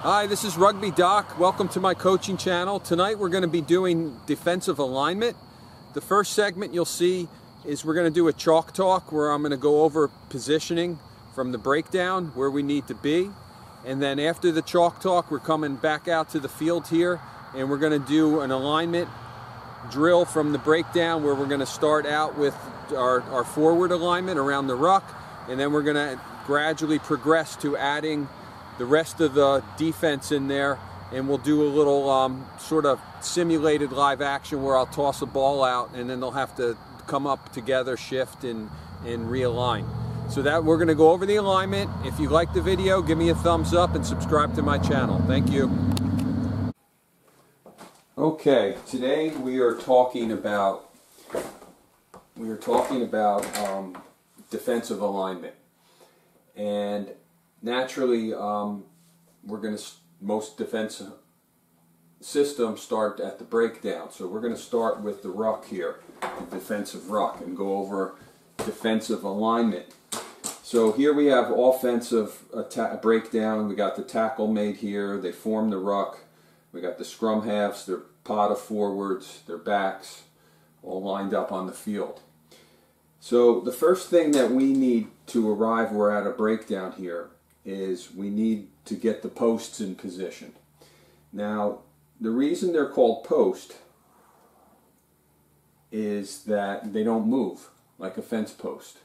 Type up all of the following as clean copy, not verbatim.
Hi, this is Rugby Doc. Welcome to my coaching channel. Tonight we're going to be doing defensive alignment. The first segment you'll see is we're going to do a chalk talk where I'm going to go over positioning from the breakdown, where we need to be. And then after the chalk talk, we're coming back out to the field here and we're going to do an alignment drill from the breakdown where we're going to start out with our forward alignment around the ruck, and then we're going to gradually progress to adding the rest of the defense in there, and we'll do a little sort of simulated live action where I'll toss a ball out and then they'll have to come up together, shift and realign. So that we're going to go over the alignment. If you like the video, give me a thumbs up and subscribe to my channel. Thank you. Okay, today we are talking about defensive alignment, and naturally, most defense systems start at the breakdown. So we're going to start with the ruck here, the defensive ruck, and go over defensive alignment. So here we have offensive breakdown. We got the tackle made here. They form the ruck. We got the scrum halves, their pot of forwards, their backs, all lined up on the field. So the first thing that we need to arrive we're at a breakdown here is we need to get the posts in position. Now, the reason they're called post is that they don't move like a fence post.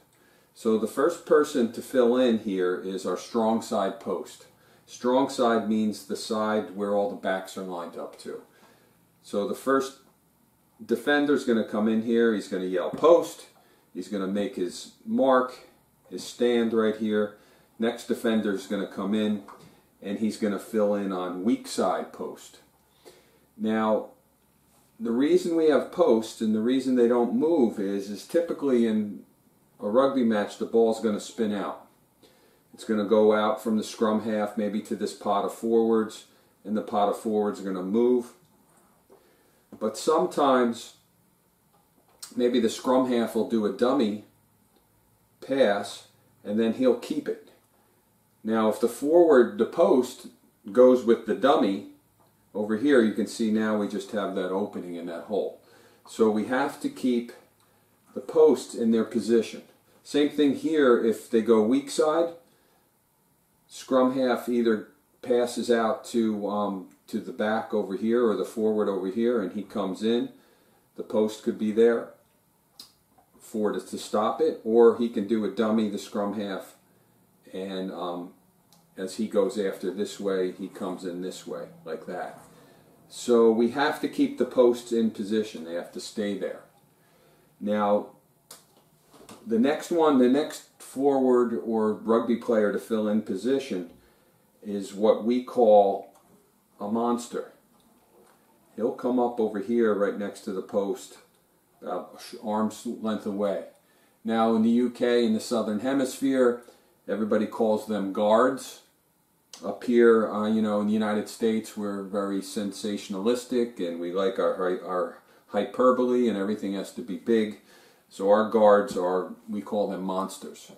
So the first person to fill in here is our strong side post. Strong side means the side where all the backs are lined up to. So the first defender is going to come in here, he's going to yell post, he's going to make his mark, his stand right here. Next defender is going to come in and he's going to fill in on weak side post. Now, the reason we have posts and the reason they don't move is typically in a rugby match the ball's going to spin out. It's going to go out from the scrum half maybe to this pot of forwards, and the pot of forwards are going to move. But sometimes maybe the scrum half will do a dummy pass and then he'll keep it. Now if the post goes with the dummy, over here you can see now we just have that opening in that hole. So we have to keep the posts in their position. Same thing here, if they go weak side, scrum half either passes out to the back over here or the forward over here and he comes in. The post could be there to stop it, or he can do a dummy, the scrum half, and as he goes after this way, he comes in this way, like that. So we have to keep the posts in position. They have to stay there. Now, the next forward or rugby player to fill in position is what we call a monster. He'll come up over here right next to the post, about arm's length away. Now in the UK, in the Southern Hemisphere, everybody calls them guards. Up here, in the United States, we're very sensationalistic and we like our hyperbole and everything has to be big. So our guards we call them monsters.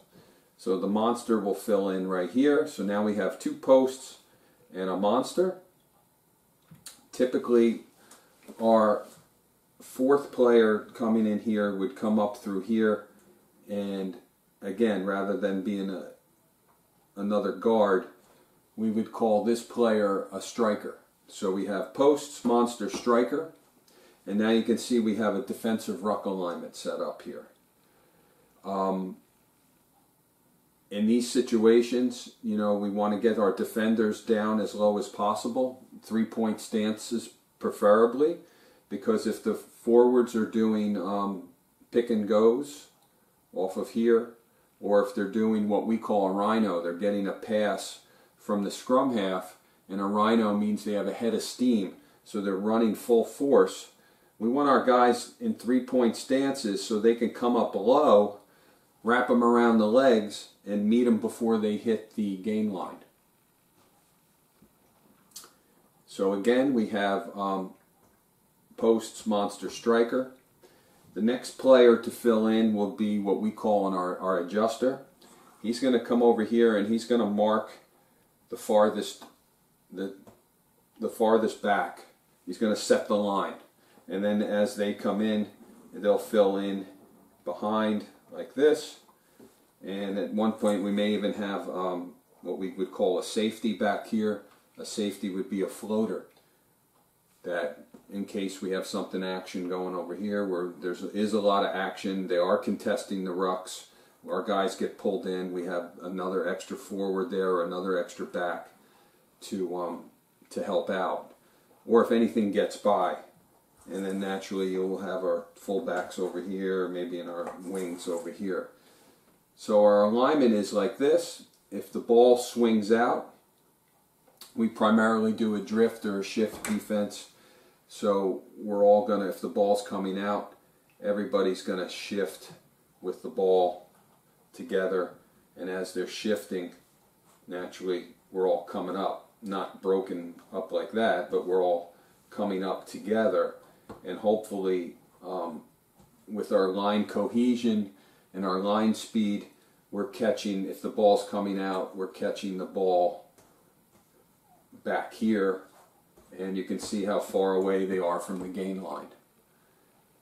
So the monster will fill in right here. So now we have two posts and a monster. Typically, our fourth player coming in here would come up through here, and again, rather than being another guard, we would call this player a striker. So we have posts, monster, striker, and now you can see we have a defensive ruck alignment set up here. In these situations, we want to get our defenders down as low as possible, 3-point stances preferably, because if the forwards are doing pick and goes off of here, or if they're doing what we call a rhino, they're getting a pass from the scrum half, and a rhino means they have a head of steam, so they're running full force. We want our guys in 3-point stances so they can come up below, wrap them around the legs, and meet them before they hit the gain line. So again, we have posts, monster, striker. The next player to fill in will be what we call our adjuster. He's going to come over here and he's going to mark the farthest the farthest back. He's going to set the line. And then as they come in, they'll fill in behind like this. And at one point we may even have what we would call a safety back here. A safety would be a floater, that in case we have something action going over here where there is a lot of action, they are contesting the rucks, our guys get pulled in, we have another extra forward there or another extra back to help out. Or if anything gets by, and then naturally you'll have our fullbacks over here, maybe in our wings over here. So our alignment is like this. If the ball swings out, we primarily do a drift or a shift defense. So we're all going to, if the ball's coming out, everybody's going to shift with the ball together. And as they're shifting, naturally we're all coming up. Not broken up like that, but we're all coming up together. And hopefully with our line cohesion and our line speed, we're catching, if the ball's coming out, we're catching the ball back here, and you can see how far away they are from the gain line.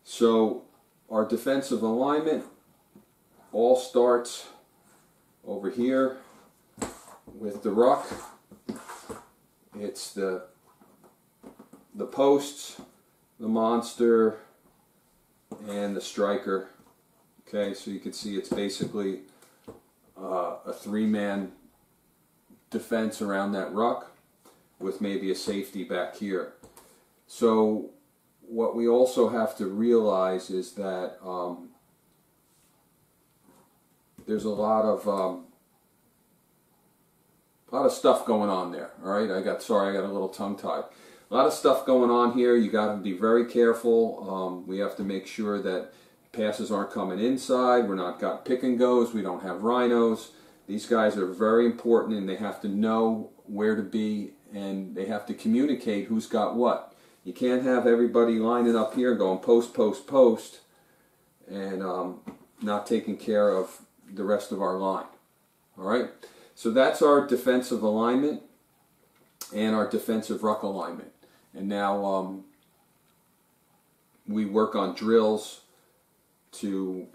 So our defensive alignment all starts over here with the ruck. It's the posts, the monster, and the striker. Okay, so you can see it's basically a three-man defense around that ruck with maybe a safety back here. So what we also have to realize is that there's a lot of stuff going on there. All right, I got a little tongue-tied. A lot of stuff going on here. You got to be very careful. We have to make sure that passes aren't coming inside. We're not got pick and goes. We don't have rhinos. These guys are very important, and they have to know where to be, and they have to communicate who's got what. You can't have everybody lining up here going post, post, post, and not taking care of the rest of our line. All right? So that's our defensive alignment and our defensive ruck alignment. And now we work on drills to,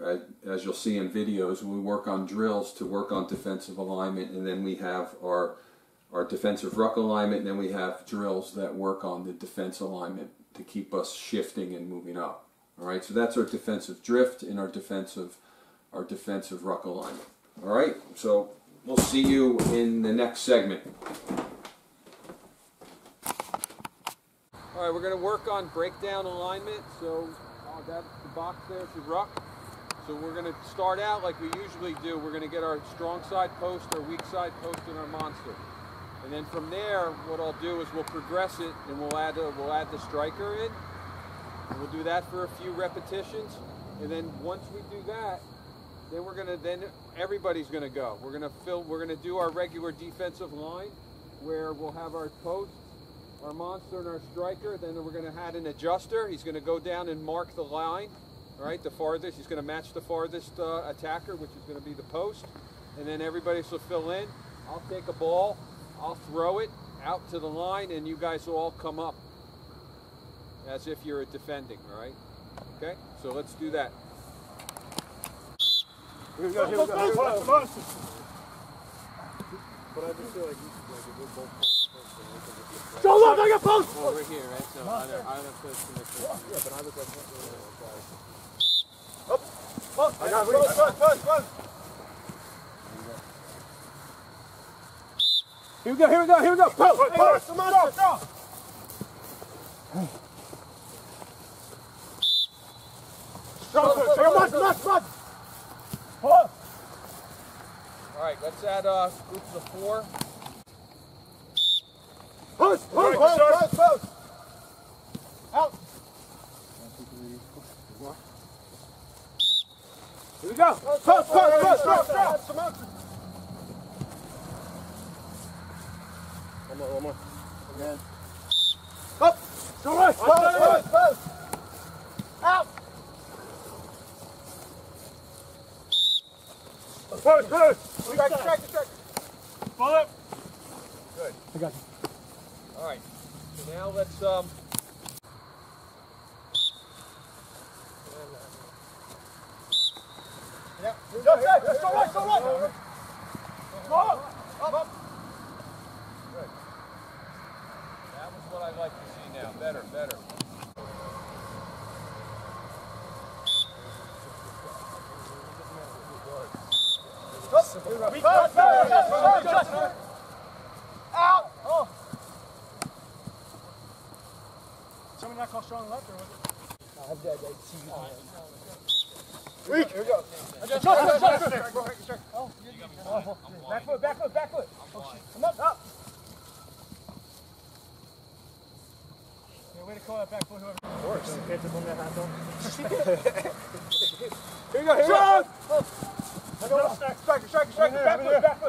as you'll see in videos, we work on drills to work on defensive alignment, and then we have our defensive ruck alignment, and then we have drills that work on the defense alignment to keep us shifting and moving up. All right, so that's our defensive drift and our defensive ruck alignment. All right, so we'll see you in the next segment. All right, we're going to work on breakdown alignment. So that's the box there, it's the ruck. So we're going to start out like we usually do. We're going to get our strong side post, our weak side post, and our monster. And then from there, what I'll do is we'll progress it, and we'll add the striker in. And we'll do that for a few repetitions, and then once we do that, then everybody's gonna go. We're gonna do our regular defensive line, where we'll have our posts, our monster, and our striker. Then we're gonna add an adjuster. He's gonna go down and mark the line. All right, the farthest. He's gonna match the farthest attacker, which is gonna be the post. And then everybody will fill in. I'll take a ball. I'll throw it out to the line, and you guys will all come up as if you're defending, all right? Okay, so let's do that. Here we go, here we go, here we go. But I just feel like you should like a good ball post. Go look, I got post! Oh, right here, right? So I don't put too much. Yeah, but I look like up, I got post. Here we go, here we go, here we go. Post, go. Go. All right, let's add groups of 4. Post. Out. Here we go. Post. One more. Again. Up. Go right. Post. Out. Post. Strike. Pull up. Good. I got you. All right. So now let's Yeah. Go right. Go right. Go up. Good. That was what I'd like to see now. Better. Out. Oh. Someone not call strong left or was it? I'm dead. Weak. Here we go. Back foot. Come up. Yeah, way to call that back foot, whoever. Works. Here we go. Striker. Back foot.